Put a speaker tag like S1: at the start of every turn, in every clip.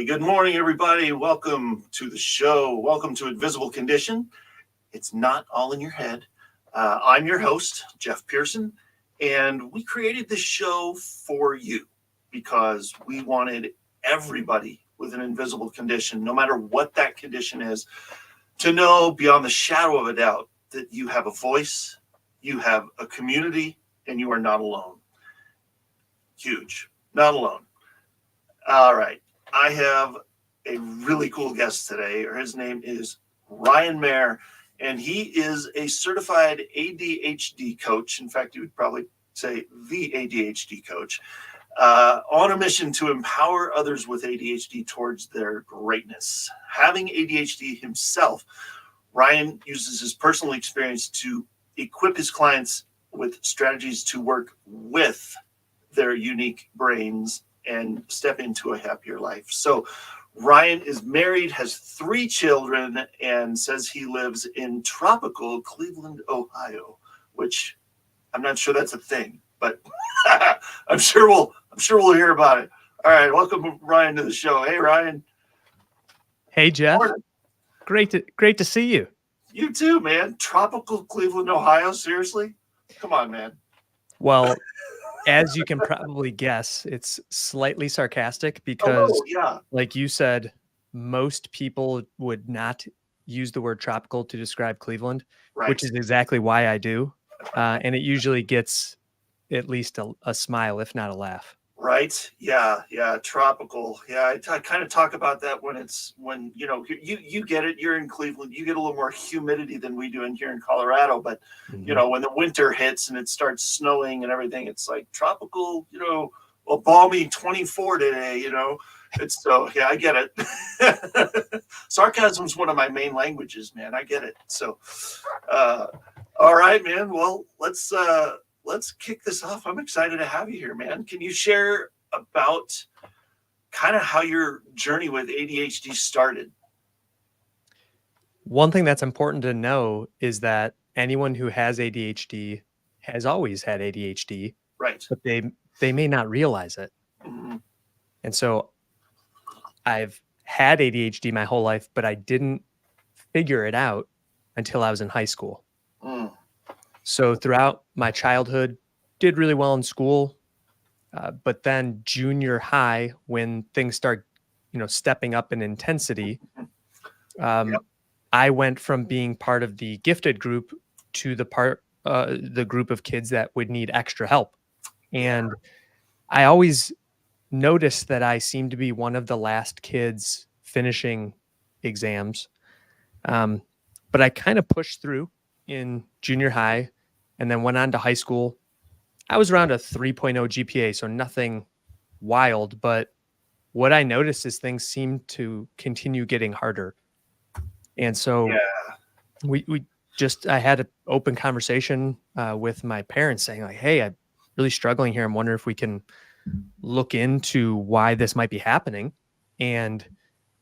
S1: Good morning, everybody. Welcome to the show. Welcome to Invisible Condition. It's not all in your head. I'm your host, Jeff Pearson, and we created this show for you because we wanted everybody with an invisible condition, no matter what that condition is, to know beyond the shadow of a doubt that you have a voice, you have a community, and you are not alone. Huge. Not alone. All right. I have a really cool guest today. His name is Ryan Mayer, and he is a certified ADHD coach. In fact, you would probably say the ADHD coach, on a mission to empower others with ADHD towards their greatness. Having ADHD himself, Ryan uses his personal experience to equip his clients with strategies to work with their unique brains and step into a happier life. So Ryan is married, has 3 children, and says he lives in tropical Cleveland, Ohio, which I'm not sure that's a thing, but I'm sure we'll hear about it. All right, welcome Ryan to the show. Hey Ryan.
S2: Hey Jeff. Morning. Great to see you.
S1: You too, man. Tropical Cleveland, Ohio. Seriously? Come on, man.
S2: Well, as you can probably guess, it's slightly sarcastic because, like you said, most people would not use the word tropical to describe Cleveland, which is exactly why I do. And it usually gets at least a smile, if not a laugh.
S1: Right. Yeah. Tropical. Yeah. I kind of talk about that when you get it. You're in Cleveland. You get a little more humidity than we do in here in Colorado. But, when the winter hits and it starts snowing and everything, it's like tropical, a balmy 24 today, It's so, yeah, I get it. Sarcasm is one of my main languages, man. I get it. So, all right, man. Well, let's kick this off. I'm excited to have you here, man. Can you share about kind of how your journey with ADHD started?
S2: One thing that's important to know is that anyone who has ADHD has always had ADHD,
S1: right?
S2: But they may not realize it. Mm-hmm. And so I've had ADHD my whole life, but I didn't figure it out until I was in high school. So throughout my childhood, did really well in school, but then junior high, when things start, stepping up in intensity, I went from being part of the gifted group to the group of kids that would need extra help. And I always noticed that I seemed to be one of the last kids finishing exams, but I kind of pushed through in junior high. And then went on to high school. I was around a 3.0 GPA, so nothing wild. But what I noticed is things seemed to continue getting harder. And so I had an open conversation with my parents saying like, hey, I'm really struggling here. I'm wondering if we can look into why this might be happening. And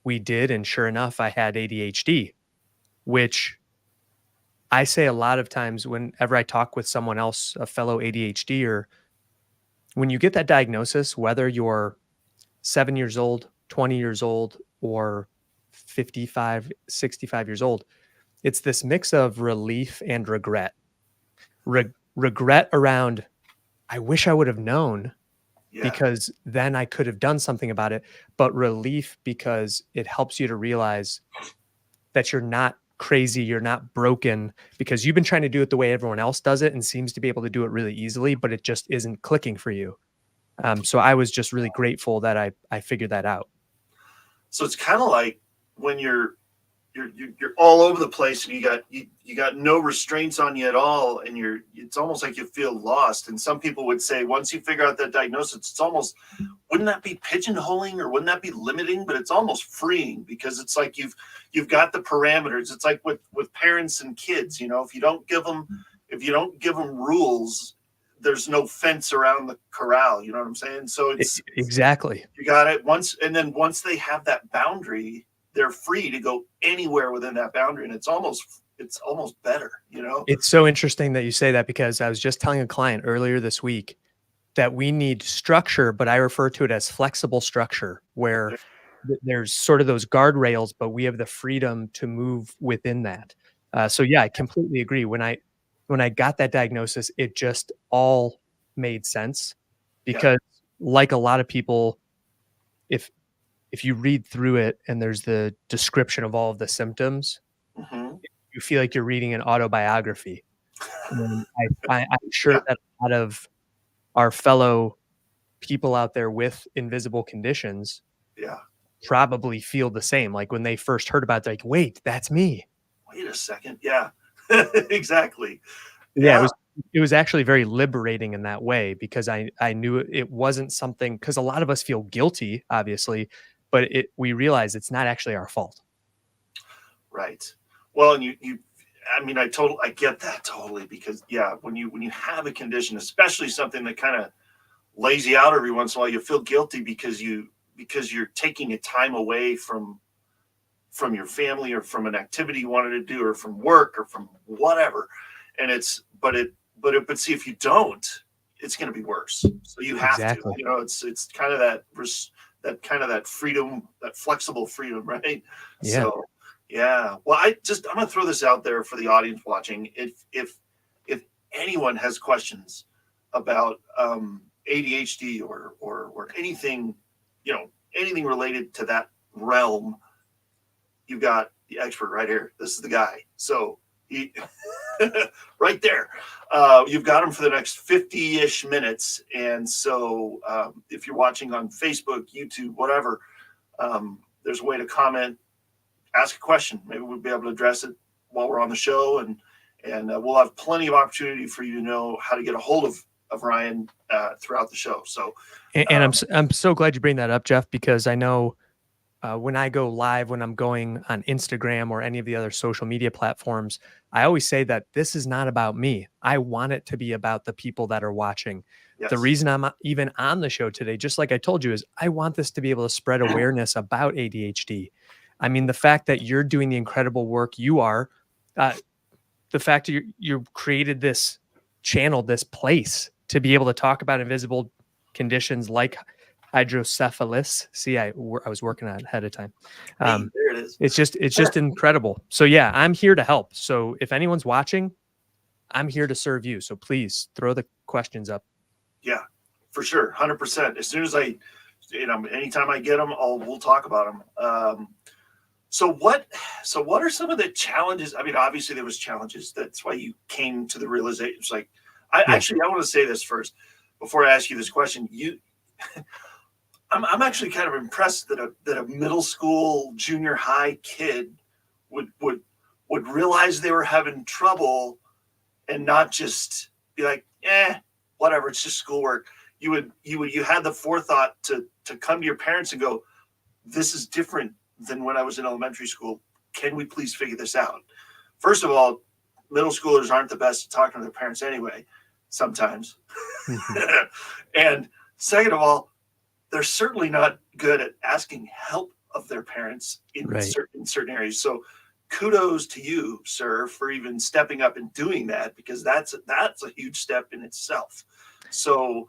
S2: we did. And sure enough, I had ADHD, which I say a lot of times whenever I talk with someone else, a fellow ADHDer, when you get that diagnosis, whether you're 7 years old, 20 years old, or 55, 65 years old, it's this mix of relief and regret. Regret around, I wish I would have known,
S1: Yeah.
S2: because then I could have done something about it, but relief because it helps you to realize that you're not crazy, you're not broken, because you've been trying to do it the way everyone else does it and seems to be able to do it really easily, but it just isn't clicking for you. So I was just really grateful that I figured that out.
S1: So it's kind of like when you're all over the place and you got no restraints on you at all, and it's almost like you feel lost. And some people would say once you figure out that diagnosis, it's almost, wouldn't that be pigeonholing, or wouldn't that be limiting? But it's almost freeing, because it's like you've got the parameters. It's like with parents and kids, if you don't give them rules, there's no fence around the corral. You know what I'm saying? So it's
S2: exactly,
S1: you got it once, and then once they have that boundary, they're free to go anywhere within that boundary, and it's almost better.
S2: It's so interesting that you say that, because I was just telling a client earlier this week that we need structure, but I refer to it as flexible structure, where there's sort of those guardrails, but we have the freedom to move within that. So yeah, I completely agree. When I got that diagnosis, it just all made sense, because like a lot of people, if you read through it and there's the description of all of the symptoms, you feel like you're reading an autobiography. And I'm sure that a lot of our fellow people out there with invisible conditions probably feel the same. Like when they first heard about it, they're like, wait, that's me.
S1: Wait a second. Yeah, exactly.
S2: Yeah, it was actually very liberating in that way, because I knew it wasn't something, because a lot of us feel guilty, obviously, but we realize it's not actually our fault.
S1: Right. Well, and I get that totally, because when you have a condition, especially something that kind of lays you out every once in a while, you feel guilty because you're taking a time away from your family, or from an activity you wanted to do, or from work, or from whatever. And but see, if you don't, it's going to be worse. So you have to, it's kind of that freedom, that flexible freedom, right?
S2: Yeah.
S1: So well, I'm going to throw this out there for the audience watching. If anyone has questions about ADHD or anything, anything related to that realm, you've got the expert right here. This is the guy. So he right there. You've got him for the next 50-ish minutes. And so if you're watching on Facebook, YouTube, whatever, there's a way to comment, ask a question. Maybe we'll be able to address it while we're on the show, and we'll have plenty of opportunity for you to know how to get a hold of Ryan throughout the show. So,
S2: and I'm so glad you bring that up, Jeff, because I know when I go live, when I'm going on Instagram or any of the other social media platforms, I always say that this is not about me. I want it to be about the people that are watching.
S1: yes.
S2: The reason I'm even on the show today, just like I told you, is I want this to be able to spread awareness about ADHD. I mean, the fact that you're doing the incredible work you are, the fact that you created this channel, this place to be able to talk about invisible conditions like hydrocephalus. See, I was working on it ahead of time.
S1: There it is.
S2: It's just incredible. So yeah, I'm here to help. So if anyone's watching, I'm here to serve you. So please throw the questions up.
S1: Yeah, for sure. 100%. As soon as anytime I get them, we'll talk about them. So what are some of the challenges? I mean, obviously there was challenges. That's why you came to the realization. It's like, I want to say this first before I ask you this question. I'm actually kind of impressed that a middle school, junior high kid would realize they were having trouble and not just be like, whatever, it's just schoolwork. You had the forethought to come to your parents and go, this is different than when I was in elementary school. Can we please figure this out? First of all, middle schoolers aren't the best at talking to their parents anyway, sometimes. And second of all, they're certainly not good at asking help of their parents in certain areas. So kudos to you, sir, for even stepping up and doing that, because that's a huge step in itself. So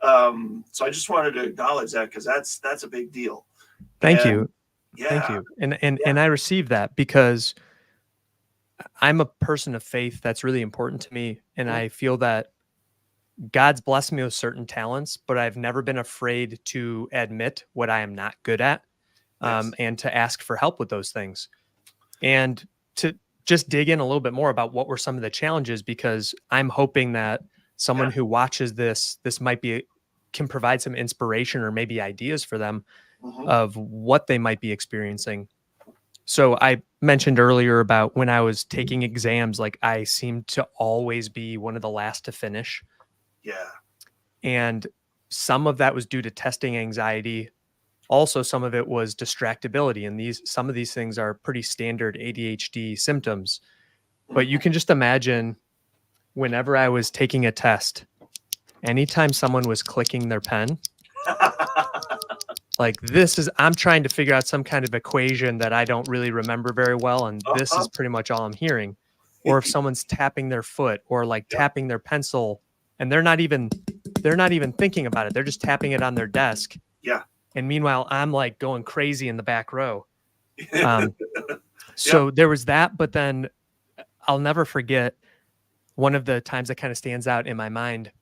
S1: So I just wanted to acknowledge that because that's a big deal.
S2: Thank
S1: And
S2: you. Thank
S1: yeah,
S2: you. And I received that because I'm a person of faith. That's really important to me. And
S1: mhm,
S2: I feel that God's blessed me with certain talents, but I've never been afraid to admit what I am not good at,
S1: yes,
S2: and to ask for help with those things. And to just dig in a little bit more about what were some of the challenges, because I'm hoping that
S1: yeah,
S2: someone who watches this might be can provide some inspiration or maybe ideas for them
S1: hmm,
S2: of what they might be experiencing. So I mentioned earlier about when I was taking exams, like I seemed to always be one of the last to finish.
S1: yeah,
S2: And some of that was due to testing anxiety. Also, some of it was distractibility. And some of these things are pretty standard ADHD symptoms. But you
S1: hmm.
S2: can just imagine whenever I was taking a test, anytime someone was clicking their pen, like I'm trying to figure out some kind of equation that I don't really remember very well. And this
S1: Uh-huh.
S2: is pretty much all I'm hearing. Or if someone's tapping their foot or like
S1: Yep.
S2: tapping their pencil and they're not even thinking about it. They're just tapping it on their desk.
S1: Yeah.
S2: And meanwhile, I'm like going crazy in the back row. Um,
S1: Yep.
S2: so there was that, but then I'll never forget one of the times that kind of stands out in my mind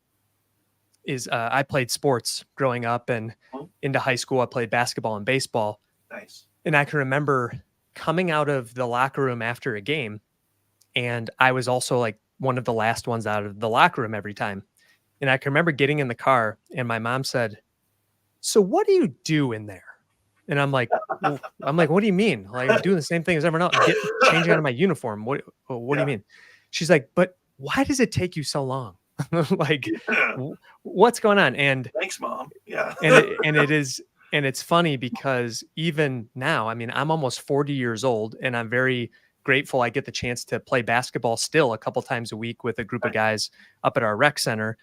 S2: is I played sports growing up and
S1: Mhm.
S2: into high school. I played basketball and baseball.
S1: Nice.
S2: And I can remember coming out of the locker room after a game. And I was also like one of the last ones out of the locker room every time. And I can remember getting in the car and my mom said, "So what do you do in there?" And I'm like, "What do you mean? Like I'm doing the same thing as everyone else, changing out of my uniform. What do you
S1: Yeah.
S2: mean?" She's like, "But why does it take you so long? Like
S1: Yeah.
S2: what's going on?" And
S1: Thanks, Mom. Yeah.
S2: it's funny because even now, I mean, I'm almost 40 years old and I'm very grateful I get the chance to play basketball still a couple times a week with a group of
S1: Nice.
S2: guys up at our rec center.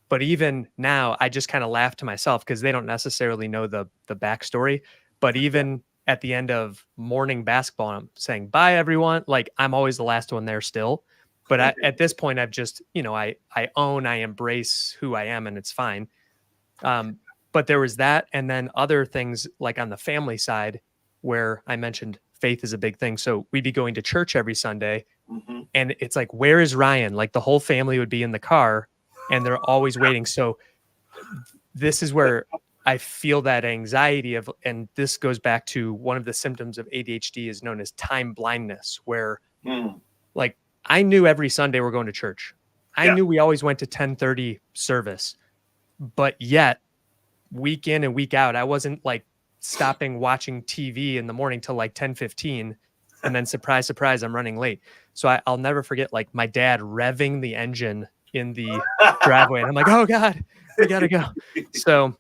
S2: But even now, I just kind of laugh to myself because they don't necessarily know the backstory. But
S1: Yeah.
S2: even at the end of morning basketball, I'm saying bye everyone. Like I'm always the last one there still. But at this point, I've just I embrace who I am, and it's fine. Um, but there was that, and then other things like on the family side, where I mentioned faith is a big thing. So we'd be going to church every Sunday,
S1: Hmm.
S2: and it's like, where is Ryan? Like the whole family would be in the car, and they're always waiting. So this is where I feel that anxiety of, and this goes back to one of the symptoms of ADHD is known as time blindness, where
S1: Mm.
S2: like I knew every Sunday we're going to church. I
S1: Yeah.
S2: knew we always went to 10:30 service, but yet week in and week out, I wasn't like stopping watching TV in the morning till like 10:15. And then surprise, surprise, I'm running late. So I'll never forget like my dad revving the engine in the driveway. And I'm like, oh God, we gotta go. So,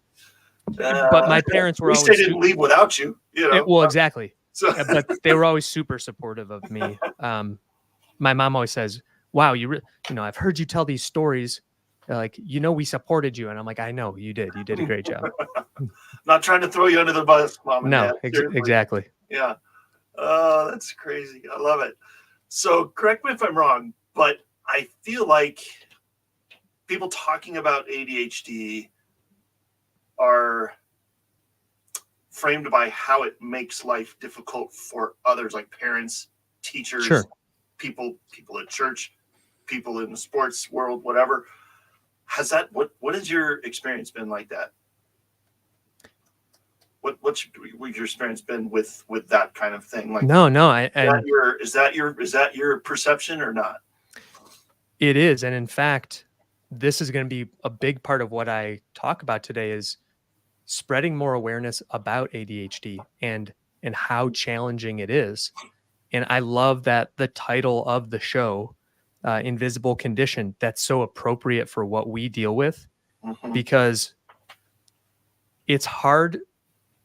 S2: but my parents
S1: At
S2: were
S1: least they
S2: always
S1: didn't leave without you, you know.
S2: well, exactly.
S1: So
S2: But they were always super supportive of me. My mom always says, "Wow, I've heard you tell these stories. Like, we supported you." And I'm like, "I know you did. You did a great job."
S1: not trying to throw you under the bus, Mom and
S2: No,
S1: Dad. Seriously.
S2: exactly.
S1: Yeah. Oh, that's crazy. I love it. So correct me if I'm wrong, but I feel like people talking about ADHD are framed by how it makes life difficult for others, like parents, teachers,
S2: Sure.
S1: people at church, people in the sports world, whatever. What has your experience been like that? What's your experience been with that kind of thing? Like,
S2: No, no,
S1: is that your perception or not?
S2: it is. And in fact, this is going to be a big part of what I talk about today is spreading more awareness about ADHD and how challenging it is. And I love that the title of the show, Invisible Condition, that's so appropriate for what we deal with,
S1: Hmm.
S2: because it's hard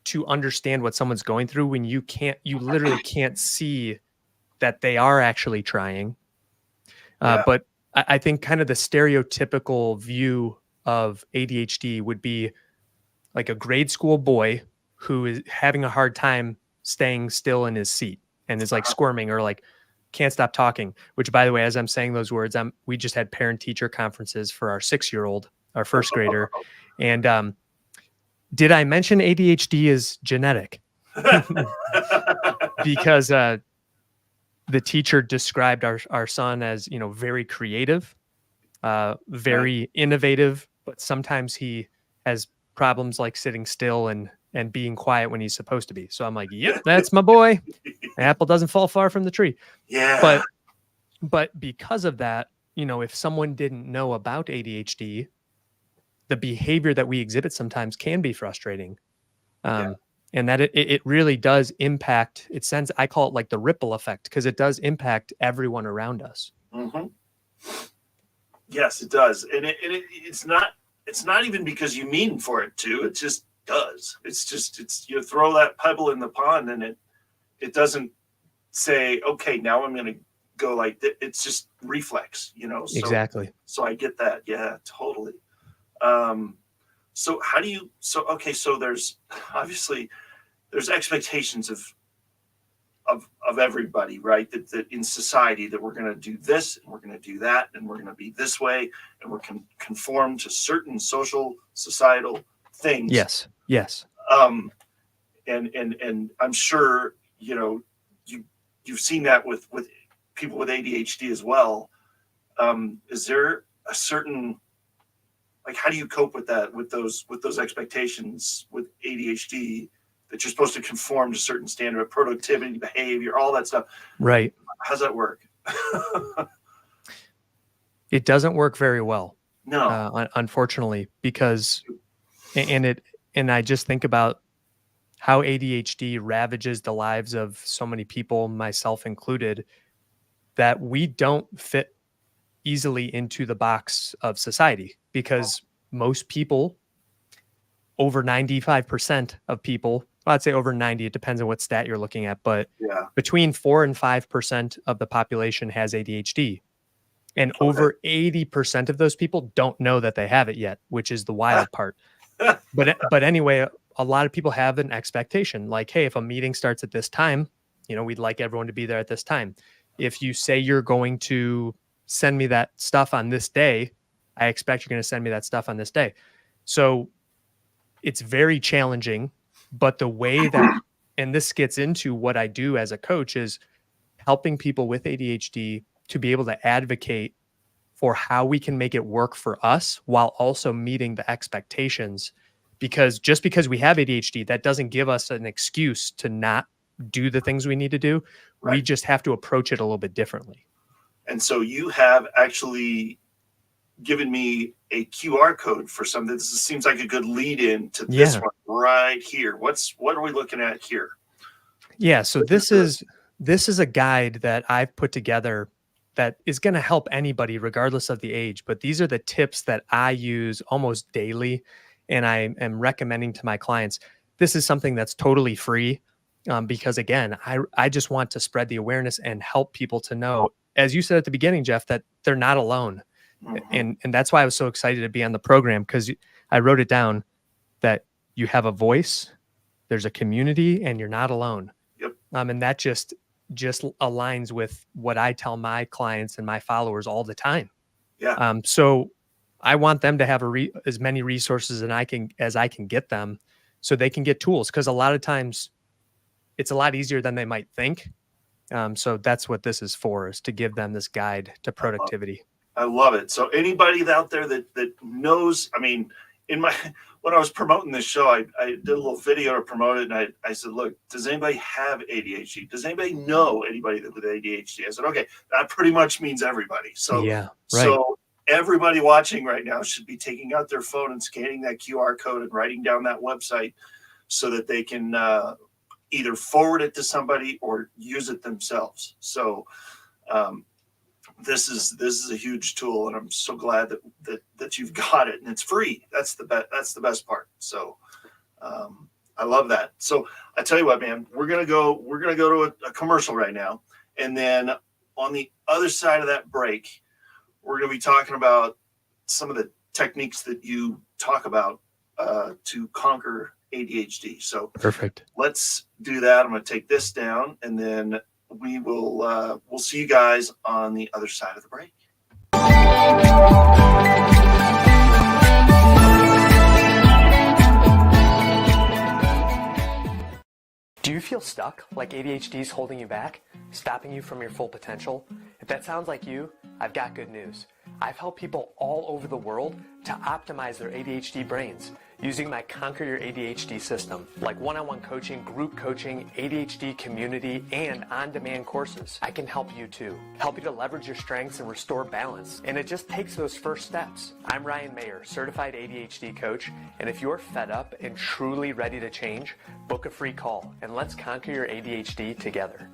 S2: to understand what someone's going through when you literally can't see that they are actually trying.
S1: Yeah.
S2: But I think kind of the stereotypical view of ADHD would be like a grade school boy who is having a hard time staying still in his seat and is like squirming or like can't stop talking, which by the way, as I'm saying those words, we just had parent teacher conferences for our 6-year-old our first grader. And did I mention ADHD is genetic? Because the teacher described our son as, very creative, very innovative, but sometimes he has problems like sitting still and being quiet when he's supposed to be. So I'm like, yep, that's my boy. Apple doesn't fall far from the tree.
S1: Yeah.
S2: But because of that, if someone didn't know about ADHD, the behavior that we exhibit sometimes can be frustrating. And that it really does impact, I call it like the ripple effect, because it does impact everyone around us.
S1: Mm-hmm. Yes, it does. And it's not even because you mean for it to, it just does. It's you throw that pebble in the pond and it doesn't say, okay, now I'm going to go like that. It's just reflex, So,
S2: Exactly.
S1: So I get that. Yeah, totally. So how do you, so there's obviously there's expectations of everybody, right? That in society that we're going to do this and we're going to do that and we're going to be this way and we're conform to certain social societal things.
S2: Yes.
S1: And I'm sure, you've seen that with people with ADHD as well. Is there a certain, like, how do you cope with that, with those expectations with ADHD that you're supposed to conform to certain standard of productivity, behavior, all that stuff?
S2: Right.
S1: How's that work?
S2: It doesn't work very well.
S1: No.
S2: Unfortunately, because, and I just think about how ADHD ravages the lives of so many people, myself included, that we don't fit easily into the box of society, because most people, over 95% of people, I'd say over 90, it depends on what stat you're looking at, but between 4 and 5% of the population has ADHD. And over 80% of those people don't know that they have it yet, which is the wild part. But anyway, a lot of people have an expectation, like, hey, if a meeting starts at this time, we'd like everyone to be there at this time. If you say you're going to send me that stuff on this day, I expect you're going to send me that stuff on this day. So it's very challenging, but the way that, and this gets into what I do as a coach, is helping people with ADHD to be able to advocate for how we can make it work for us while also meeting the expectations. Because just because we have ADHD, that doesn't give us an excuse to not do the things we need to do. Right. We just have to approach it a little bit differently.
S1: And so you have actually given me a QR code for something. This seems like a good lead in to this one right here. What are we looking at here? Yeah.
S2: So this is a guide that I've put together that is going to help anybody regardless of the age. But these are the tips that I use almost daily, and I am recommending to my clients. This is something that's totally free, because again, I just want to spread the awareness and help people to know, as you said at the beginning, Jeff, that they're not alone. Mm-hmm. And that's why I was so excited to be on the program, because I wrote it down that you have a voice, there's a community, and you're not alone.
S1: Yep.
S2: And that just aligns with what I tell my clients and my followers all the time.
S1: Yeah.
S2: So I want them to have as many resources as I can get them, so they can get tools, because a lot of times it's a lot easier than they might think. So that's what this is for, is to give them this guide to productivity.
S1: I love it. So anybody out there that knows, I mean, when I was promoting this show, I did a little video to promote it, and I said, look, does anybody have ADHD? Does anybody know anybody with ADHD? I said, okay, that pretty much means everybody. So
S2: yeah, right.
S1: So everybody watching right now should be taking out their phone and scanning that QR code and writing down that website so that they can either forward it to somebody or use it themselves. So this is a huge tool, and I'm so glad that you've got it, and it's free. That's the best part. So I love that. So I tell you what, man, we're gonna go to a commercial right now, and then on the other side of that break, we're gonna be talking about some of the techniques that you talk about to conquer ADHD. So
S2: perfect.
S1: Let's do that. I'm gonna take this down, and then we'll see you guys on the other side of the break.
S2: feel stuck, like ADHD is holding you back, stopping you from your full potential? If that sounds like you, I've got good news. I've helped people all over the world to optimize their ADHD brains using my Conquer Your ADHD system, like one-on-one coaching, group coaching, ADHD community, and on-demand courses. I can help you too. Help you to leverage your strengths and restore balance. And it just takes those first steps. I'm Ryan Mayer, certified ADHD coach. And if you're fed up and truly ready to change, book a free call and let's conquer your ADHD together.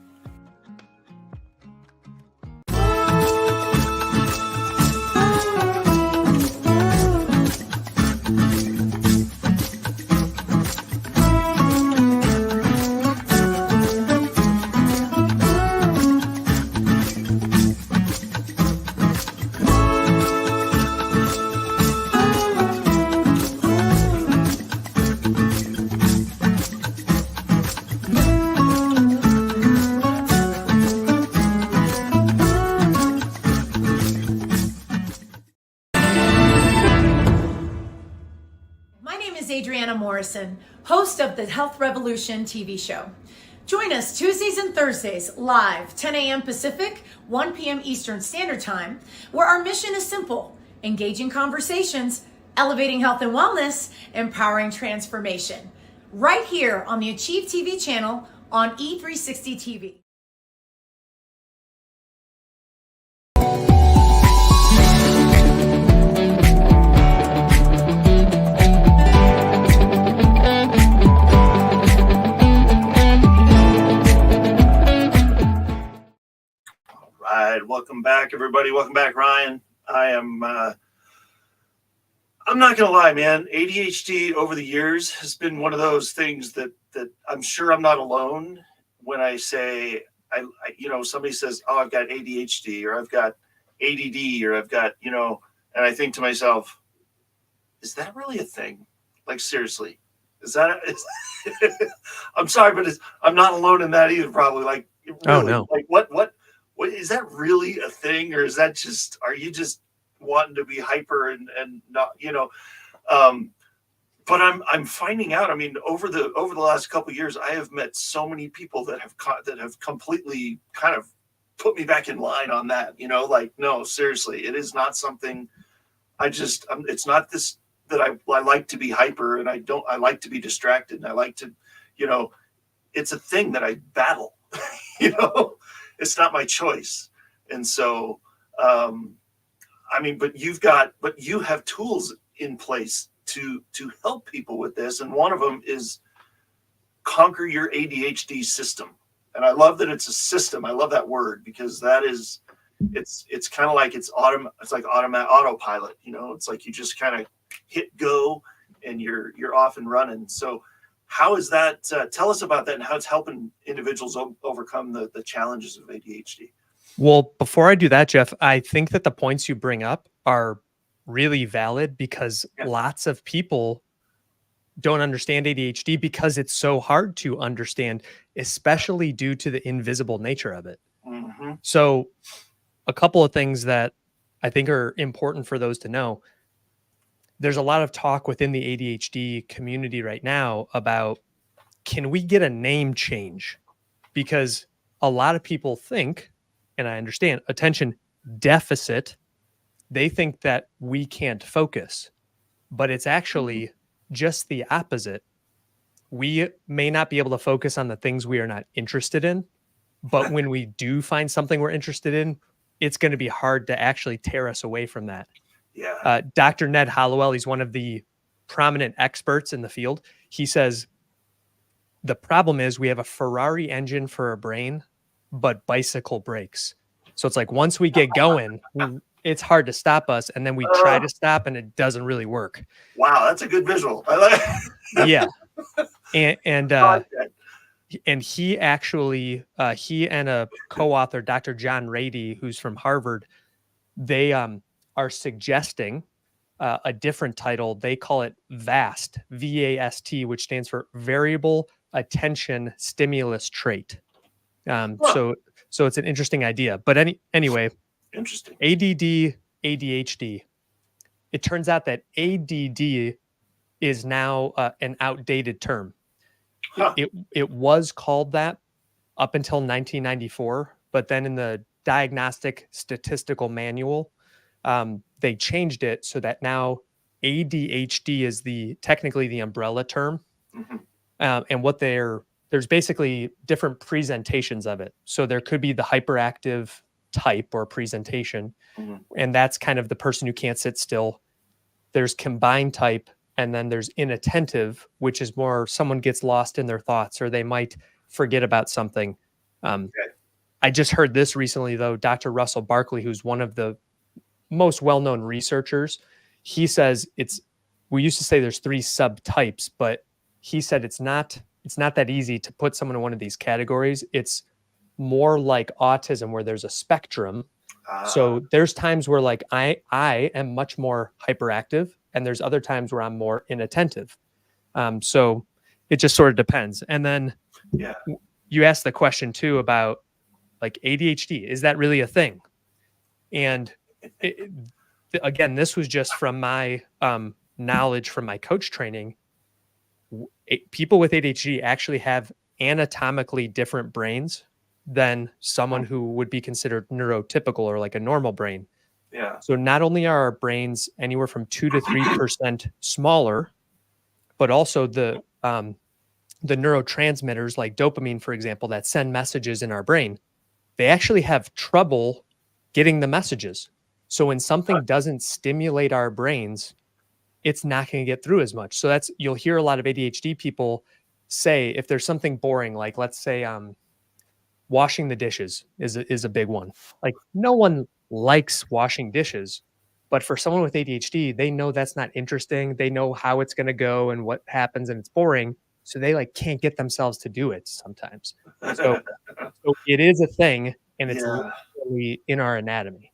S3: Andrea Morrison, host of the Health Revolution TV show. Join us Tuesdays and Thursdays live, 10 a.m. Pacific, 1 p.m. Eastern Standard Time, where our mission is simple: engaging conversations, elevating health and wellness, empowering transformation. Right here on the Achieve TV channel on E360 TV.
S1: Welcome back, everybody. Welcome back, Ryan. I'm not gonna lie, man. ADHD over the years has been one of those things that I'm sure I'm not alone when I say, somebody says, oh, I've got ADHD or I've got ADD or I've got, and I think to myself, is that really a thing? Like, seriously, I'm sorry, but I'm not alone in that either, probably. Like, really,
S2: oh no,
S1: like what is that really a thing, or is that just, are you just wanting to be hyper and not, but I'm finding out, I mean, over the last couple of years, I have met so many people that have completely kind of put me back in line on that, like, no, seriously, it is not something it's not this that I like to be hyper, and I like to be distracted, and I like to, it's a thing that I battle, it's not my choice. And so, but you have tools in place to help people with this. And one of them is Conquer Your ADHD System. And I love that it's a system. I love that word, because it's kind of like it's like autopilot, it's like you just kind of hit go and you're off and running. So how is that? Tell us about that and how it's helping individuals overcome the challenges of ADHD.
S2: Well, before I do that, Jeff, I think that the points you bring up are really valid, because lots of people don't understand ADHD because it's so hard to understand, especially due to the invisible nature of it.
S1: Mm-hmm.
S2: So a couple of things that I think are important for those to know. There's a lot of talk within the ADHD community right now about, can we get a name change? Because a lot of people think, and I understand, attention deficit, they think that we can't focus, but it's actually just the opposite. We may not be able to focus on the things we are not interested in, but when we do find something we're interested in, it's going to be hard to actually tear us away from that.
S1: Yeah.
S2: Dr. Ned Hollowell, he's one of the prominent experts in the field. He says, the problem is we have a Ferrari engine for a brain, but bicycle brakes. So it's like, once we get going, it's hard to stop us. And then we try to stop and it doesn't really work.
S1: Wow. That's a good visual. I like it.
S2: Yeah. And he actually, he and a co-author, Dr. John Rady, who's from Harvard, they are suggesting a different title. They call it VAST, VAST, which stands for Variable Attention Stimulus Trait. So it's an interesting idea. But anyway,
S1: interesting.
S2: ADD, ADHD. It turns out that ADD is now an outdated term.
S1: Huh.
S2: It was called that up until 1994, but then in the Diagnostic Statistical Manual, they changed it so that now ADHD is technically the umbrella term.
S1: Mhm.
S2: And there's basically different presentations of it. So there could be the hyperactive type or presentation,
S1: Mhm.
S2: and that's kind of the person who can't sit still. There's combined type, and then there's inattentive, which is more someone gets lost in their thoughts or they might forget about something.
S1: Okay.
S2: I just heard this recently, though. Dr. Russell Barkley, who's one of the most well-known researchers, he says we used to say there's 3 subtypes, but he said it's not that easy to put someone in one of these categories. It's more like autism where there's a spectrum. So there's times where like I am much more hyperactive, and there's other times where I'm more inattentive. So it just sort of depends. And then
S1: Yeah.
S2: you asked the question too about like ADHD. Is that really a thing? And again, this was just from my knowledge from my coach training. People with ADHD actually have anatomically different brains than someone who would be considered neurotypical or like a normal brain.
S1: Yeah.
S2: So not only are our brains anywhere from 2 to 3% smaller, but also the neurotransmitters like dopamine, for example, that send messages in our brain, they actually have trouble getting the messages. So when something doesn't stimulate our brains, it's not going to get through as much. So you'll hear a lot of ADHD people say, if there's something boring, like let's say washing the dishes is a big one. Like no one likes washing dishes, but for someone with ADHD, they know that's not interesting. They know how it's going to go and what happens, and it's boring. So they like can't get themselves to do it sometimes. So it is a thing, and it's
S1: Yeah.
S2: literally in our anatomy.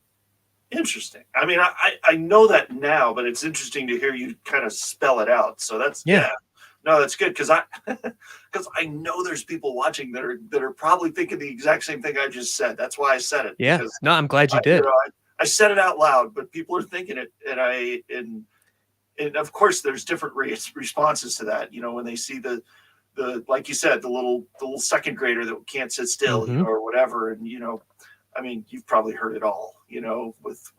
S1: Interesting. I mean, I know that now, but it's interesting to hear you kind of spell it out. So that's no, that's good because I know there's people watching that are probably thinking the exact same thing I just said. That's why I said it.
S2: Yeah. No, I'm glad you did.
S1: I said it out loud, but people are thinking it, and of course there's different responses to that. You know, when they see the like you said, the little second grader that can't sit still, you know, or whatever, and you know, I mean, you've probably heard it all, you know, with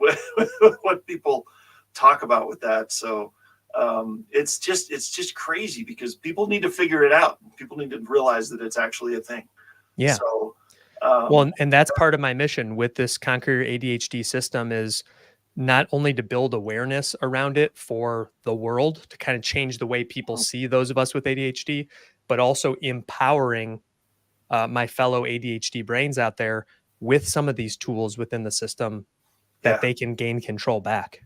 S1: what people talk about with that. So it's just crazy because people need to figure it out. People need to realize that it's actually a thing.
S2: Yeah.
S1: So,
S2: well, and that's part of my mission with this Conquer Your ADHD system is not only to build awareness around it for the world to kind of change the way people see those of us with ADHD, but also empowering my fellow ADHD brains out there with some of these tools within the system that they can gain control back.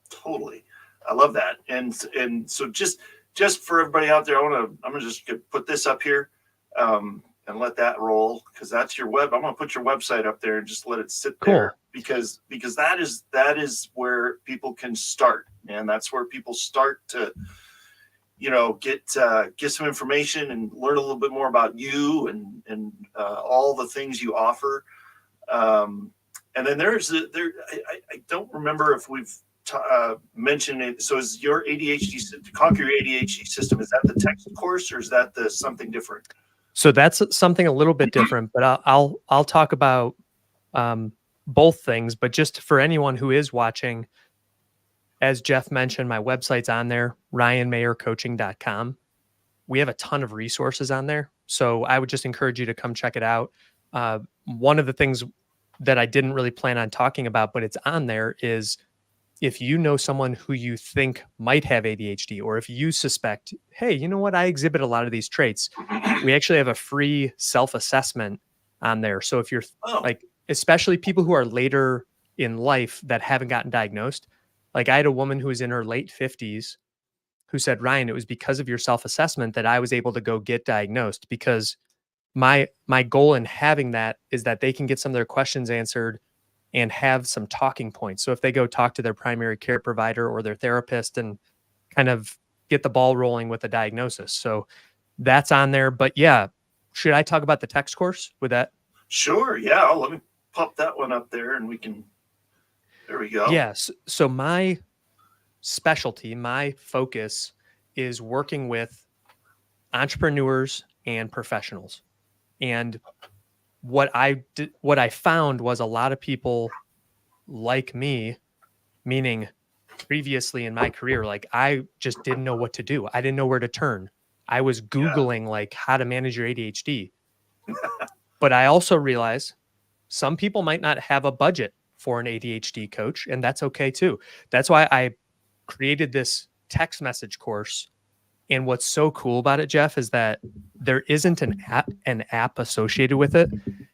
S1: Totally. I love that. And so just for everybody out there, I'm gonna just put this up here and let that roll because that's your web. I'm gonna put your website up there and just let it sit there because that is where people can start, and that's where people start to, you know, get some information and learn a little bit more about you and all the things you offer. And then I don't remember if we've mentioned it. So is your Conquer Your ADHD System, is that the text course or is that something different?
S2: So that's something a little bit different, but I'll talk about both things. But just for anyone who is watching, as Jeff mentioned, my website's on there, ryanmayercoaching.com. We have a ton of resources on there. So I would just encourage you to come check it out. One of the things that I didn't really plan on talking about, but it's on there, is if you know someone who you think might have ADHD, or if you suspect, hey, you know what, I exhibit a lot of these traits, we actually have a free self-assessment on there. So if you're like, especially people who are later in life that haven't gotten diagnosed, like I had a woman who was in her late 50s who said, Ryan, it was because of your self-assessment that I was able to go get diagnosed, because my goal in having that is that they can get some of their questions answered and have some talking points. So if they go talk to their primary care provider or their therapist and kind of get the ball rolling with a diagnosis. So that's on there. But yeah, should I talk about the text course with that?
S1: Sure. Yeah. Let me pop that one up there and there we go.
S2: Yes. So my specialty, my focus is working with entrepreneurs and professionals. And what I found was a lot of people like me, meaning previously in my career, like I just didn't know what to do. I didn't know where to turn. I was Googling like how to manage your ADHD. But I also realized some people might not have a budget for an ADHD coach, and that's okay too. That's why I created this text message course. And what's so cool about it, Jeff, is that there isn't an app associated with it,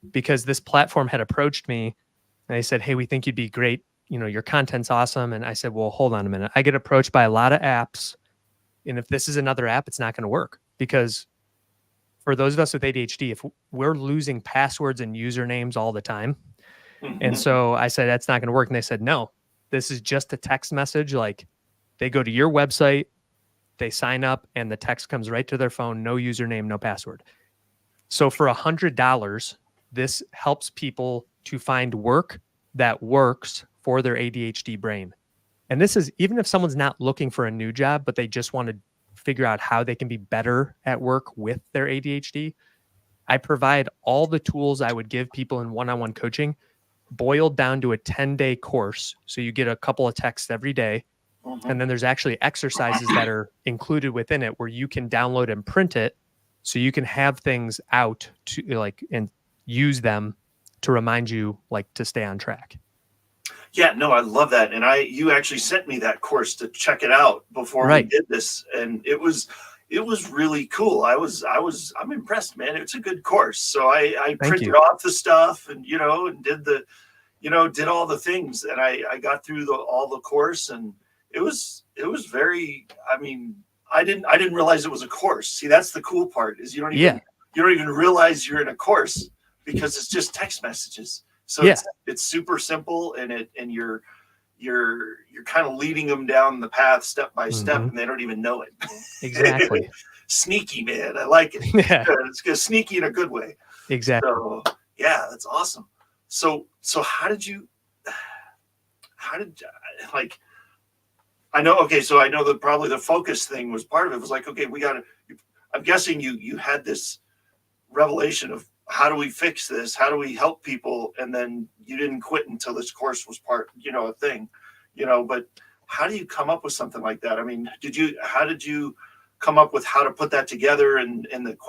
S2: because this platform had approached me and they said, "Hey, we think you'd be great. You know, your content's awesome." And I said, "Well, hold on a minute. I get approached by a lot of apps. And if this is another app, it's not going to work, because for those of us with ADHD, if we're losing passwords and usernames all the time." And so I said, "That's not going to work." And they said, "No, this is just a text message. Like they go to your website, they sign up, and the text comes right to their phone. No username, no password." So for $100, this helps people to find work that works for their ADHD brain. And this is even if someone's not looking for a new job, but they just want to figure out how they can be better at work with their ADHD. I provide all the tools I would give people in one-on-one coaching, boiled down to a 10-day course. So you get a couple of texts every day. And then there's actually exercises that are included within it where you can download and print it, so you can have things out to like and use them to remind you like to stay on track.
S1: Yeah, no, I love that. And you actually sent me that course to check it out before we did this. And it was really cool. I'm impressed, man. It's a good course. So I printed off the stuff and, and did all the things, and I got through all the course, and it was very, I didn't realize it was a course. See, that's the cool part, is you don't even realize you're in a course, because it's just text messages. So it's super simple, and you're kind of leading them down the path step by step, and they don't even know it.
S2: Exactly.
S1: Sneaky, man. I like it. Yeah. It's good. Sneaky in a good way.
S2: Exactly.
S1: So yeah, that's awesome. So how did like, I know that probably the focus thing was part of it. It was like, okay, I'm guessing you had this revelation of, how do we fix this? How do we help people? And then you didn't quit until this course was part, a thing, but how do you come up with something like that? I mean, how did you come up with how to put that together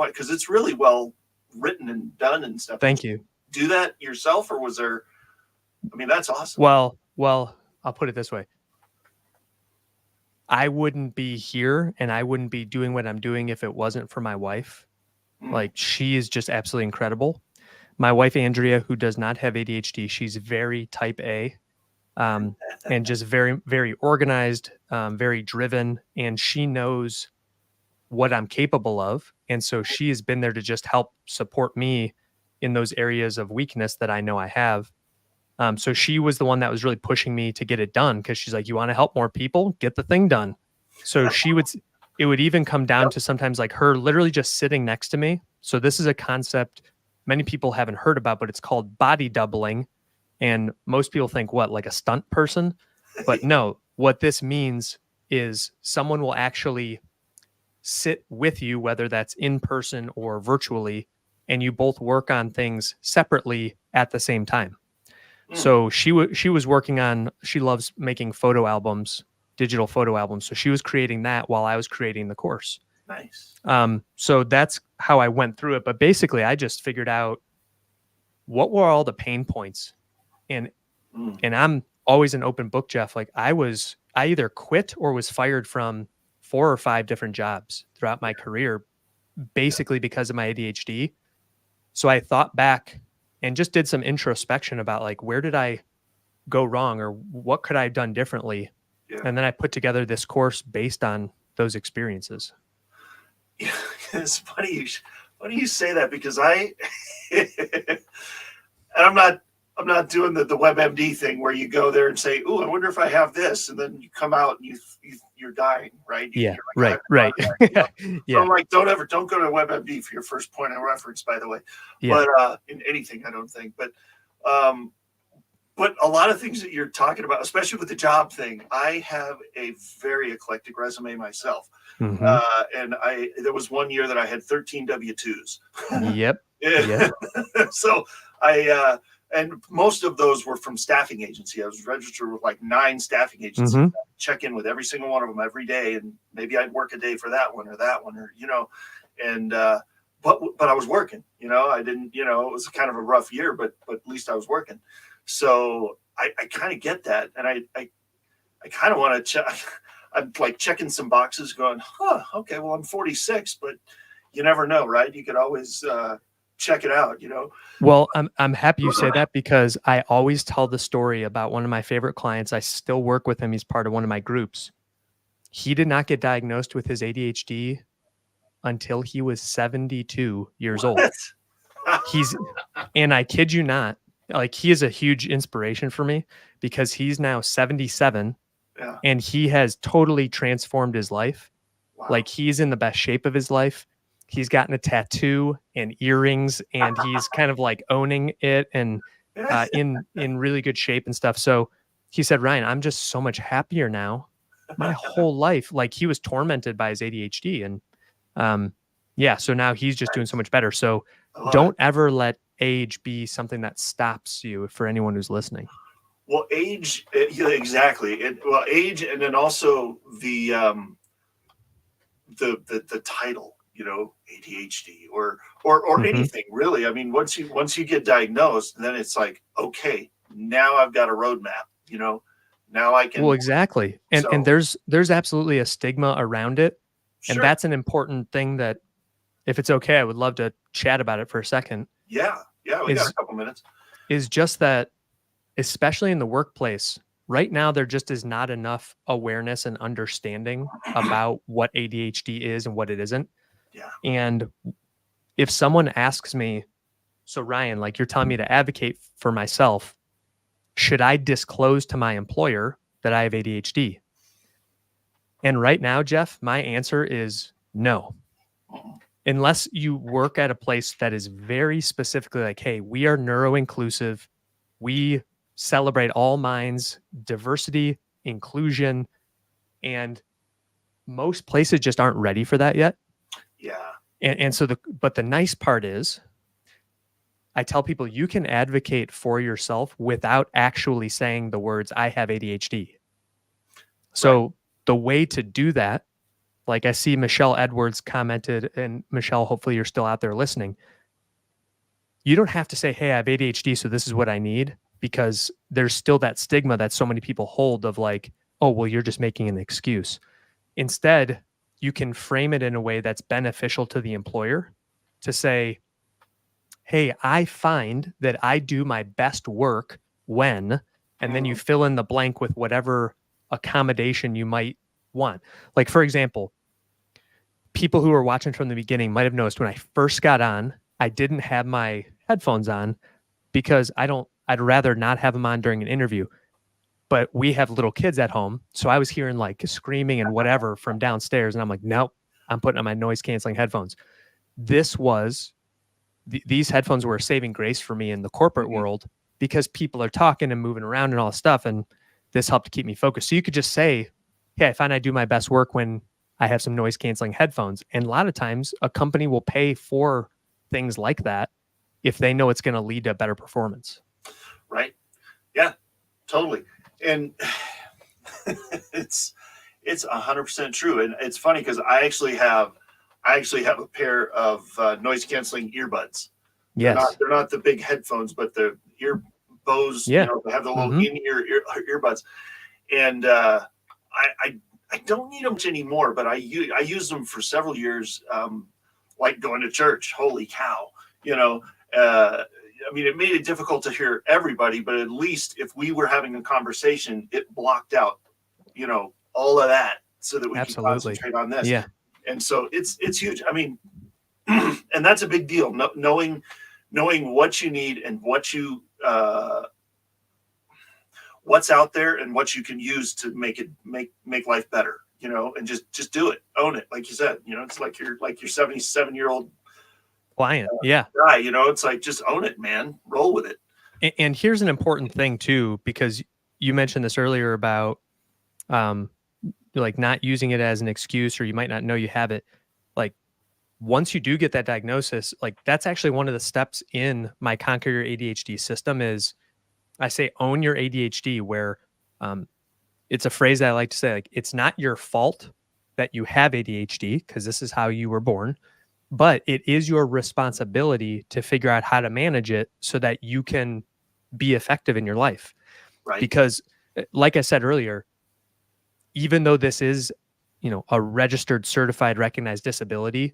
S1: because it's really well written and done and stuff.
S2: Thank you.
S1: Do that yourself, or was there, that's awesome.
S2: Well, I'll put it this way. I wouldn't be here and I wouldn't be doing what I'm doing if it wasn't for my wife. Like, she is just absolutely incredible. My wife, Andrea, who does not have ADHD, she's very type A, and just very, very organized, very driven, and she knows what I'm capable of. And so she has been there to just help support me in those areas of weakness that I know I have. So she was the one that was really pushing me to get it done, because she's like, you want to help more people, get the thing done. So it would even come down to sometimes like her literally just sitting next to me. So this is a concept many people haven't heard about, but it's called body doubling. And most people think, what, like a stunt person? But no, what this means is someone will actually sit with you, whether that's in person or virtually, and you both work on things separately at the same time. So she was working on, she loves making photo albums, digital photo albums. So she was creating that while I was creating the course.
S1: Nice.
S2: So that's how I went through it. But basically, I just figured out what were all the pain points. And I'm always an open book, Jeff. Like, I either quit or was fired from 4 or 5 different jobs throughout my career, basically because of my ADHD. So I thought back and just did some introspection about, like, where did I go wrong, or what could I have done differently? Yeah. And then I put together this course based on those experiences.
S1: Yeah, it's funny you say that, because and I'm not doing the WebMD thing where you go there and say, "Oh, I wonder if I have this," and then you come out and you're dying, right?
S2: Yeah,
S1: like,
S2: right.
S1: Yeah.
S2: Yeah.
S1: So I'm like, don't go to WebMD for your first point of reference, by the way. Yeah. But in anything, I don't think. But but a lot of things that you're talking about, especially with the job thing, I have a very eclectic resume myself.
S2: Mhm.
S1: And there was one year that I had 13 W-2s.
S2: Yep.
S1: Yeah.
S2: Yep.
S1: So and most of those were from staffing agency. I was registered with like 9 staffing agencies.
S2: Mhm.
S1: Check in with every single one of them every day, and maybe I'd work a day for that one, or and but I was working. I didn't. It was kind of a rough year, but at least I was working. So I kind of get that, and I kind of want to check. I'm like checking some boxes, going, okay, well, I'm 46, but you never know, right? You could always check it out,
S2: Well, I'm happy you say that, because I always tell the story about one of my favorite clients. I still work with him. He's part of one of my groups. He did not get diagnosed with his ADHD until he was 72 years old. And I kid you not, like, he is a huge inspiration for me, because he's now 77 and he has totally transformed his life.
S1: Wow.
S2: Like, he's in the best shape of his life. He's gotten a tattoo and earrings, and he's kind of like owning it, and in really good shape and stuff. So he said, Ryan, I'm just so much happier now. My whole life, like, he was tormented by his ADHD, and so now he's just doing so much better. So don't ever let age be something that stops you, for anyone who's listening.
S1: Well, age, exactly. Age, and then also the title, ADHD or anything really. I mean, once you get diagnosed, then it's like, okay, now I've got a roadmap. Now I can.
S2: Well, exactly, and there's absolutely a stigma around it, and that's an important thing that, if it's okay, I would love to chat about it for a second.
S1: Yeah, we got a couple minutes.
S2: Is just that, especially in the workplace, right now, there just is not enough awareness and understanding about what ADHD is and what it isn't.
S1: Yeah.
S2: And if someone asks me, so Ryan, like, you're telling me to advocate for myself, should I disclose to my employer that I have ADHD? And right now, Jeff, my answer is no. Unless you work at a place that is very specifically like, hey, we are neuro-inclusive, we celebrate all minds, diversity, inclusion, and most places just aren't ready for that yet.
S1: Yeah.
S2: And so but the nice part is, I tell people you can advocate for yourself without actually saying the words, I have ADHD. So the way to do that, like, I see Michelle Edwards commented, and Michelle, hopefully you're still out there listening. You don't have to say, hey, I have ADHD, so this is what I need, because there's still that stigma that so many people hold of like, oh, well, you're just making an excuse. Instead, you can frame it in a way that's beneficial to the employer to say, hey, I find that I do my best work when, and then you fill in the blank with whatever accommodation you might want. Like, for example, people who are watching from the beginning might have noticed when I first got on, I didn't have my headphones on, because I'd rather not have them on during an interview. But we have little kids at home, so I was hearing like screaming and whatever from downstairs, and I'm like, nope, I'm putting on my noise canceling headphones. These headphones were a saving grace for me in the corporate world, because people are talking and moving around and all this stuff, and this helped keep me focused. So you could just say, hey, I find I do my best work when I have some noise canceling headphones. And a lot of times a company will pay for things like that if they know it's going to lead to better performance.
S1: Right. Yeah, totally. And it's 100% true. And it's funny because I actually have a pair of noise canceling earbuds.
S2: Yes.
S1: They're not the big headphones, but the ear bows, they have the little in-ear earbuds. And I don't need them much anymore, but I used them for several years, like going to church. Holy cow. I mean, it made it difficult to hear everybody, but at least if we were having a conversation, it blocked out, all of that so that we could concentrate on this.
S2: Yeah.
S1: And so it's huge. I mean, and that's a big deal. Knowing what you need and what you, what's out there and what you can use to make life better, and just do it, own it. Like you said, it's like your 77-year-old
S2: client. Yeah.
S1: guy, it's like, just own it, man, roll with it.
S2: And here's an important thing too, because you mentioned this earlier about like not using it as an excuse, or you might not know you have it. Like once you do get that diagnosis, like that's actually one of the steps in my Conquer Your ADHD system is I say own your ADHD, where it's a phrase that I like to say, like it's not your fault that you have ADHD because this is how you were born, but it is your responsibility to figure out how to manage it so that you can be effective in your life.
S1: Right.
S2: Because like I said earlier, even though this is, a registered, certified, recognized disability,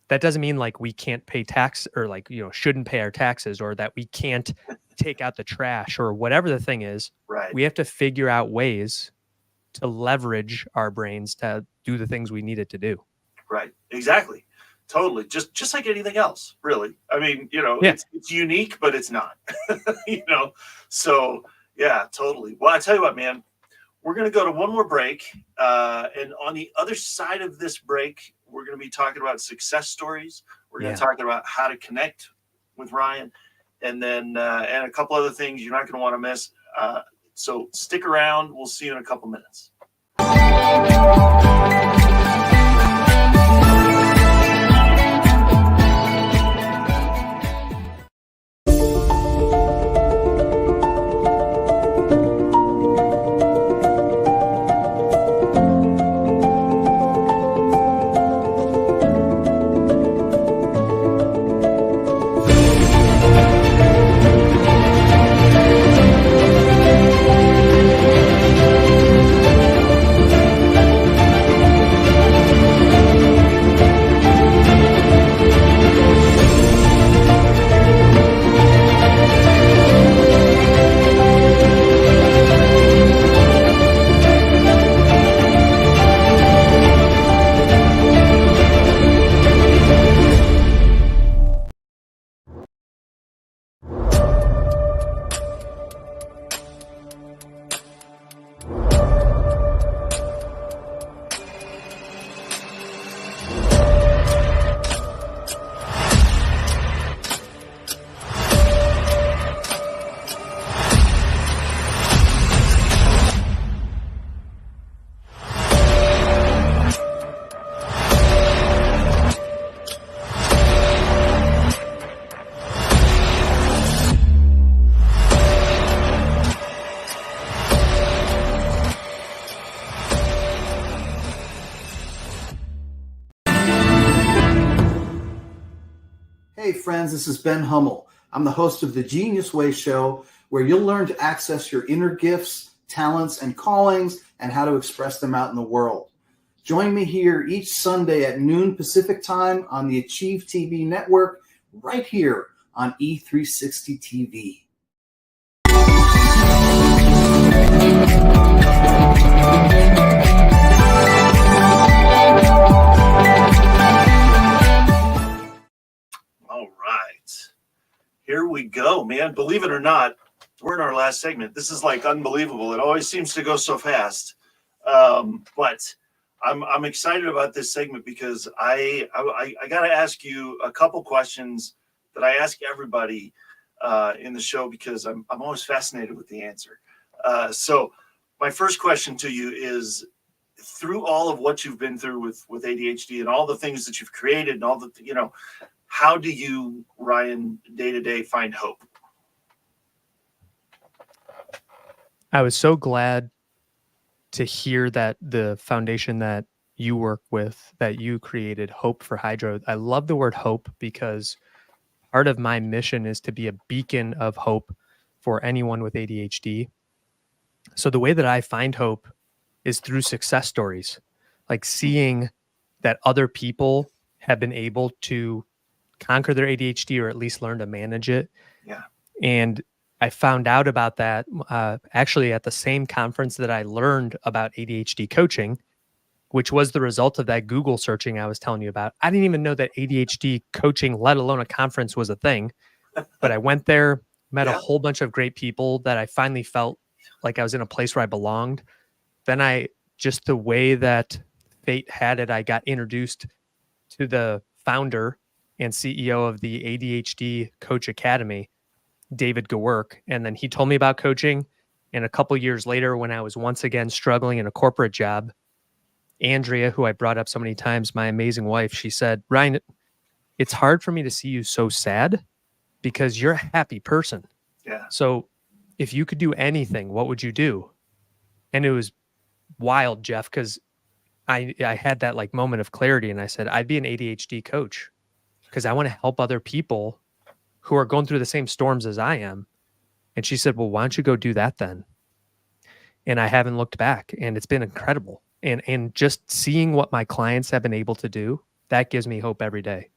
S2: that doesn't mean like we can't pay tax or like, shouldn't pay our taxes or that we can't take out the trash or whatever the thing is.
S1: Right.
S2: We have to figure out ways to leverage our brains to do the things we need it to do.
S1: Right. Exactly. Totally. Just like anything else, really. I mean, it's unique, but it's not, so yeah, totally. Well, I tell you what, man, we're going to go to one more break. And on the other side of this break, we're going to be talking about success stories. We're going to talk about how to connect with Ryan, and then and a couple other things you're not going to want to miss. So stick around. We'll see you in a couple minutes.
S4: Hey friends, this is Ben Hummel. I'm the host of the Genius Way Show, where you'll learn to access your inner gifts, talents, and callings, and how to express them out in the world. Join me here each Sunday at noon Pacific time on the Achieve TV network, right here on E360 TV.
S1: All right. Here we go, man. Believe it or not, we're in our last segment. This is like unbelievable. It always seems to go so fast. But I'm excited about this segment because I got to ask you a couple questions that I ask everybody in the show because I'm always fascinated with the answer. So my first question to you is, through all of what you've been through with ADHD and all the things that you've created and all the, how do you, Ryan, day to day find hope?
S2: I was so glad to hear that the foundation that you work with, that you created, Hope for Hydro. I love the word hope because part of my mission is to be a beacon of hope for anyone with ADHD. So the way that I find hope is through success stories, like seeing that other people have been able to conquer their ADHD or at least learn to manage it.
S1: Yeah.
S2: And I found out about that actually at the same conference that I learned about ADHD coaching, which was the result of that Google searching I was telling you about. I didn't even know that ADHD coaching, let alone a conference, was a thing. But I went there, met a whole bunch of great people that I finally felt like I was in a place where I belonged. Then just the way that fate had it, I got introduced to the founder and CEO of the ADHD Coach Academy. David Gawork. And then he told me about coaching. And a couple years later, when I was once again struggling in a corporate job, Andrea, who I brought up so many times, my amazing wife, she said, Ryan, it's hard for me to see you so sad because you're a happy person.
S1: Yeah.
S2: So if you could do anything, what would you do? And it was wild, Jeff, because I had that like moment of clarity, and I said, I'd be an ADHD coach because I want to help other people who are going through the same storms as I am. And she said, well, why don't you go do that then? And I haven't looked back, and it's been incredible. And just seeing what my clients have been able to do, that gives me hope every day.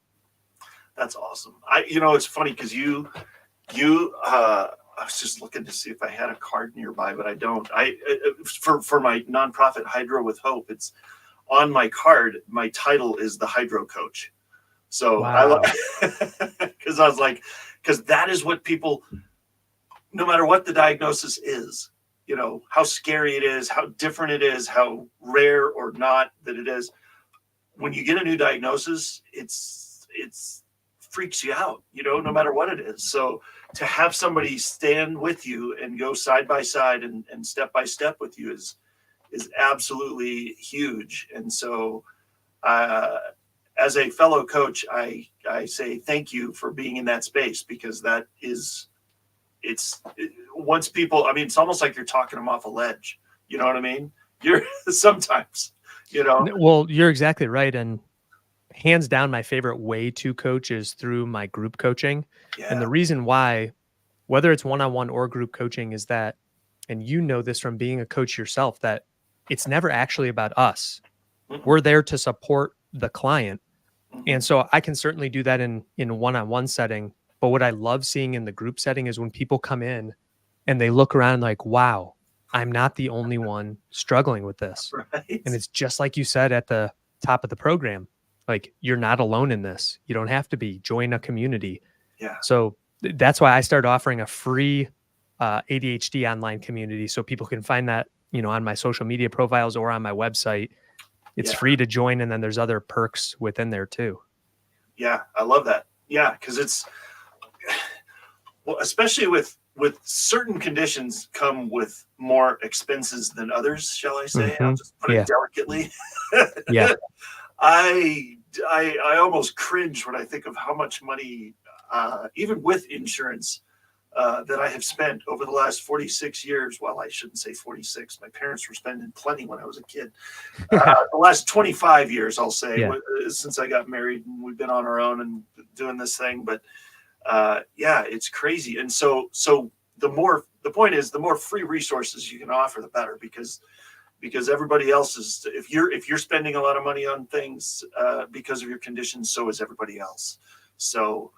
S1: That's awesome. It's funny because I was just looking to see if I had a card nearby, but I don't. For my nonprofit Hydro with Hope, it's on my card. My title is the Hydro Coach. So
S2: wow.
S1: because I was like, because that is what people, no matter what the diagnosis is, how scary it is, how different it is, how rare or not that it is. When you get a new diagnosis, it's freaks you out, no matter what it is. So to have somebody stand with you and go side by side and step by step with you is absolutely huge. And so as a fellow coach, I say thank you for being in that space, because that is, once people, it's almost like you're talking them off a ledge. You know what I mean? You're sometimes,
S2: Well, you're exactly right. And hands down, my favorite way to coach is through my group coaching.
S1: Yeah.
S2: And the reason why, whether it's one-on-one or group coaching, is that, and you know this from being a coach yourself, that it's never actually about us.
S1: Mm-hmm.
S2: We're there to support the client.
S1: Mm-hmm.
S2: And so I can certainly do that in a one-on-one setting. But what I love seeing in the group setting is when people come in and they look around like, wow, I'm not the only one struggling with this.
S1: Right.
S2: And it's just like you said at the top of the program, like, you're not alone in this. You don't have to be. Join a community.
S1: Yeah.
S2: So that's why I started offering a free ADHD online community, so people can find that, on my social media profiles or on my website. It's free to join, and then there's other perks within there too.
S1: Yeah, I love that. Yeah, because it's, well, especially with certain conditions come with more expenses than others, shall I say?
S2: Mm-hmm.
S1: I'll just put it delicately.
S2: Yeah.
S1: I almost cringe when I think of how much money, even with insurance, that I have spent over the last 46 years. Well, I shouldn't say 46. My parents were spending plenty when I was a kid. The last 25 years, I'll say, since I got married, and we've been on our own and doing this thing. But it's crazy. And so the point is, the more free resources you can offer, the better, because everybody else is, if you're spending a lot of money on things because of your condition, so is everybody else. So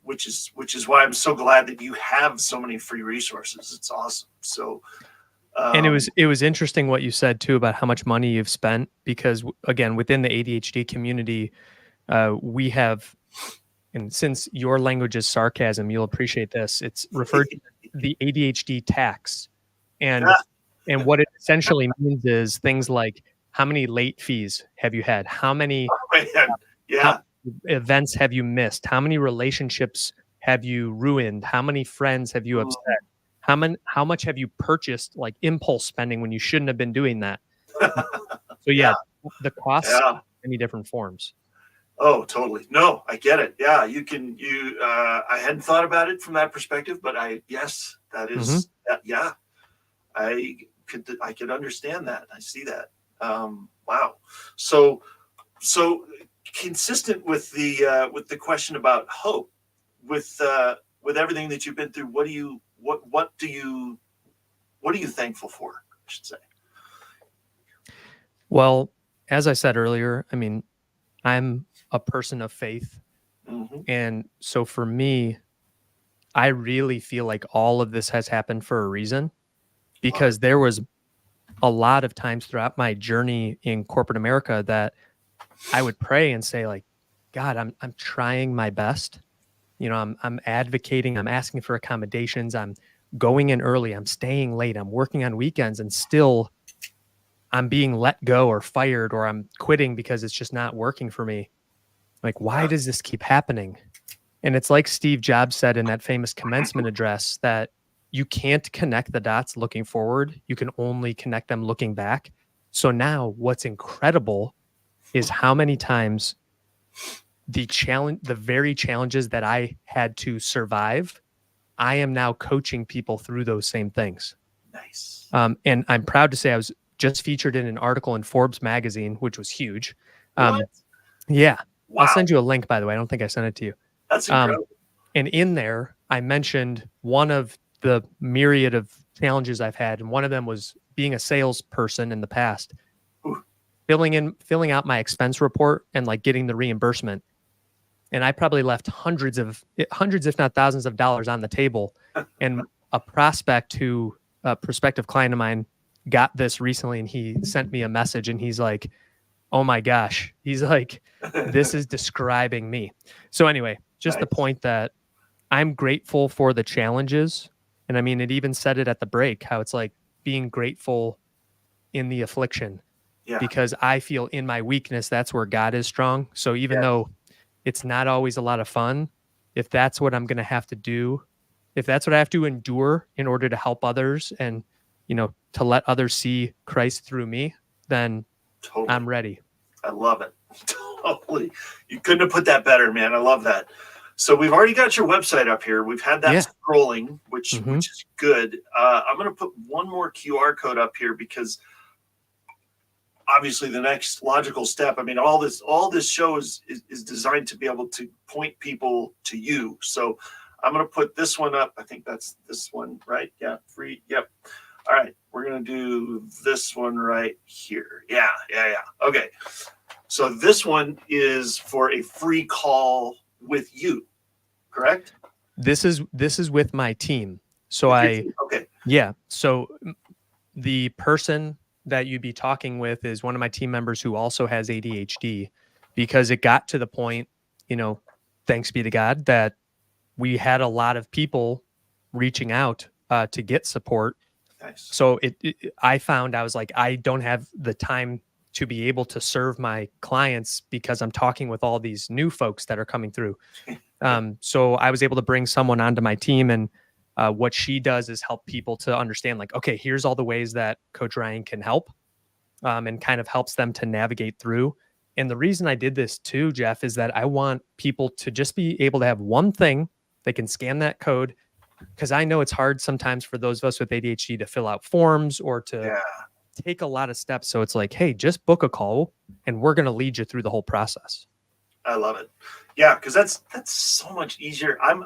S1: which is why I'm so glad that you have so many free resources. It's awesome. So
S2: and it was interesting what you said too about how much money you've spent, because again, within the ADHD community, we have, and since your language is sarcasm, you'll appreciate this. It's referred to the ADHD tax. And what it essentially means is things like, how many late fees have you had? How many events have you missed? How many relationships have you ruined? How many friends have you upset? How much have you purchased, like impulse spending, when you shouldn't have been doing that? So the costs in many different forms.
S1: Oh, totally. No, I get it. Yeah, I hadn't thought about it from that perspective, but that is, I could understand that. I see that. Wow. So consistent with the question about hope, with everything that you've been through, what are you thankful for, I should say?
S2: Well, as I said earlier, I'm a person of faith.
S1: Mm-hmm.
S2: And so for me, I really feel like all of this has happened for a reason, because there was a lot of times throughout my journey in corporate America that I would pray and say, like, God, I'm trying my best. I'm advocating, I'm asking for accommodations, I'm going in early, I'm staying late, I'm working on weekends, and still I'm being let go or fired, or I'm quitting because it's just not working for me. Like, why does this keep happening? And it's like Steve Jobs said in that famous commencement address that you can't connect the dots looking forward. You can only connect them looking back. So now what's incredible is how many times the very challenges that I had to survive, I am now coaching people through those same things.
S1: Nice.
S2: And I'm proud to say I was just featured in an article in Forbes magazine, which was huge.
S1: What?
S2: Yeah.
S1: Wow.
S2: I'll send you a link, by the way. I don't think I sent it to you.
S1: That's incredible.
S2: And in there, I mentioned one of the myriad of challenges I've had. And one of them was being a salesperson in the past, filling out my expense report and like getting the reimbursement. And I probably left hundreds, if not thousands of dollars on the table. And a prospective client of mine got this recently, and he sent me a message, and he's like, oh my gosh, he's like, this is describing me. So anyway, just the point that I'm grateful for the challenges. And I mean, it even said it at the break, how it's like being grateful in the affliction, because I feel in my weakness, that's where God is strong. So even though it's not always a lot of fun, if that's what I'm going to have to do, if that's what I have to endure in order to help others and, you know, to let others see Christ through me, then I'm ready.
S1: I love it. Totally. You couldn't have put that better, man. I love that. So we've already got your website up here. We've had that scrolling, which is good. I'm going to put one more QR code up here because obviously the next logical step, I mean, all this show is designed to be able to point people to you. So I'm going to put this one up. I think that's this one, right? Yeah. Free. Yep. All right. We're going to do this one right here. Yeah. Okay. So this one is for a free call with you, correct?
S2: This is with my team. So So the person that you'd be talking with is one of my team members who also has ADHD, because it got to the point, you know, thanks be to God, that we had a lot of people reaching out to get support.
S1: Nice.
S2: So I found, I was like, I don't have the time to be able to serve my clients because I'm talking with all these new folks that are coming through. So I was able to bring someone onto my team, and what she does is help people to understand, like, okay, here's all the ways that Coach Ryan can help, and kind of helps them to navigate through. And the reason I did this too, Jeff, is that I want people to just be able to have one thing. They can scan that code, because I know it's hard sometimes for those of us with ADHD to fill out forms or to take a lot of steps. So it's like, hey, just book a call and we're going to lead you through the whole process.
S1: I love it. Yeah, because that's so much easier. I'm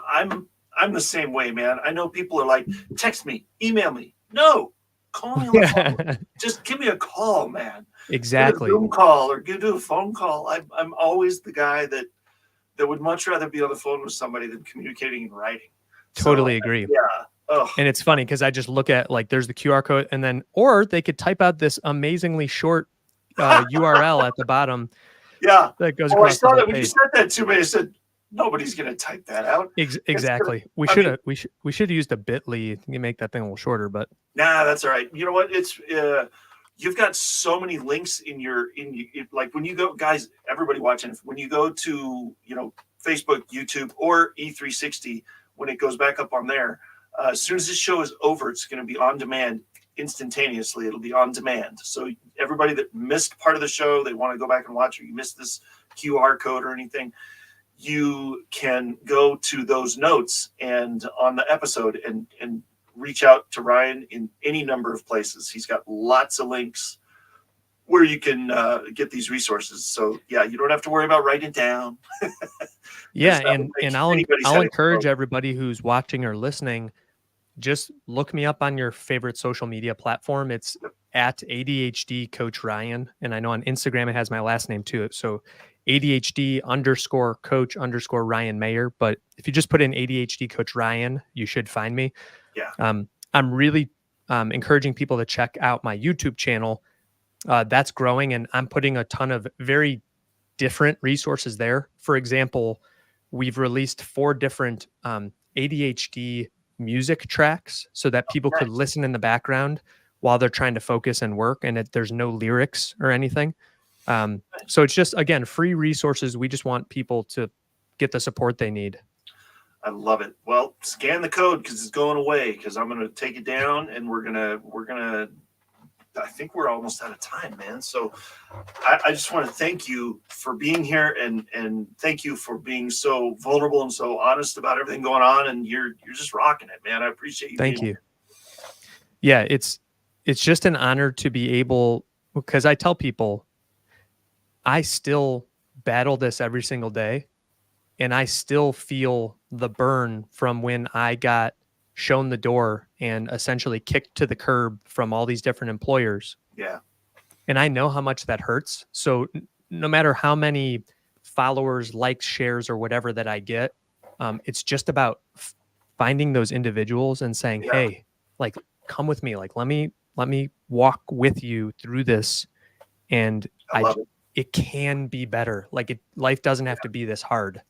S1: the same way, man. I know people are like, text me, email me. No, call me on the phone. Just give me a call, man.
S2: Exactly.
S1: Do a Zoom call or do a phone call. I'm always the guy that would much rather be on the phone with somebody than communicating in writing.
S2: Totally agree.
S1: Yeah. Oh.
S2: And it's funny because I just look at, like, there's the QR code, and then, or they could type out this amazingly short URL at the bottom.
S1: Yeah.
S2: That goes
S1: I
S2: across
S1: saw
S2: the
S1: that
S2: whole
S1: when you
S2: page.
S1: said that to me. I said, nobody's going to type that out.
S2: Exactly. We should have used a bit.ly. You make that thing a little shorter, but
S1: nah, that's all right. You know what? It's you've got so many links in like when you go, guys, everybody watching, when you go to, you know, Facebook, YouTube, or E360, when it goes back up on there, as soon as this show is over, it's going to be on demand instantaneously. It'll be on demand. So everybody that missed part of the show, they want to go back and watch, or you missed this QR code or anything, you can go to those notes and on the episode and reach out to Ryan in any number of places. He's got lots of links where you can get these resources. So yeah, you don't have to worry about writing it down.
S2: Yeah, and I'll encourage everybody who's watching or listening, just look me up on your favorite social media platform. It's at ADHD Coach Ryan. And I know on Instagram it has my last name too. So ADHD_Coach_ Ryan Mayer. But if you just put in ADHD Coach Ryan, you should find me.
S1: Yeah.
S2: I'm really encouraging people to check out my YouTube channel. That's growing, and I'm putting a ton of very different resources there. For example, we've released 4 different ADHD music tracks so that people could listen in the background while they're trying to focus and work, and there's no lyrics or anything. So it's just, again, free resources. We just want people to get the support they need.
S1: I love it. Well, scan the code because it's going away, because I'm going to take it down, and we're gonna, I think we're almost out of time, man. So I just want to thank you for being here, and thank you for being so vulnerable and so honest about everything going on. And you're just rocking it, man. I appreciate you.
S2: Thank you. Yeah, it's just an honor to be able, because I tell people I still battle this every single day, and I still feel the burn from when I got shown the door and essentially kicked to the curb from all these different employers.
S1: Yeah.
S2: And I know how much that hurts. So no matter how many followers, likes, shares, or whatever that I get, it's just about finding those individuals and saying,
S1: Yeah.
S2: hey, like, come with me. Like, let me walk with you through this. And
S1: I love it.
S2: It can be better. Like, life doesn't have to be this hard.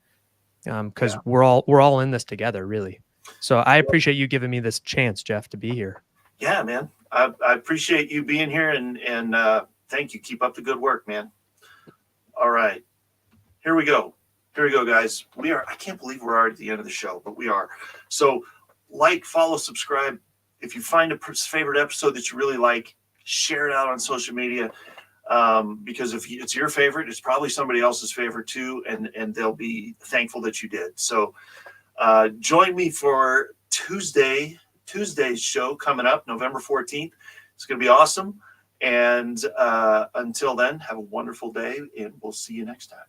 S2: Because we're all in this together, really. So I appreciate you giving me this chance, Jeff, to be here.
S1: Yeah, man. I appreciate you being here, and thank you. Keep up the good work, man. All right. Here we go, guys. I can't believe we're already at the end of the show, but we are. So like, follow, subscribe. If you find a favorite episode that you really like, share it out on social media. Because if it's your favorite, it's probably somebody else's favorite too, and they'll be thankful that you did. So join me for Tuesday's show coming up, November 14th. It's going to be awesome. And until then, have a wonderful day, and we'll see you next time.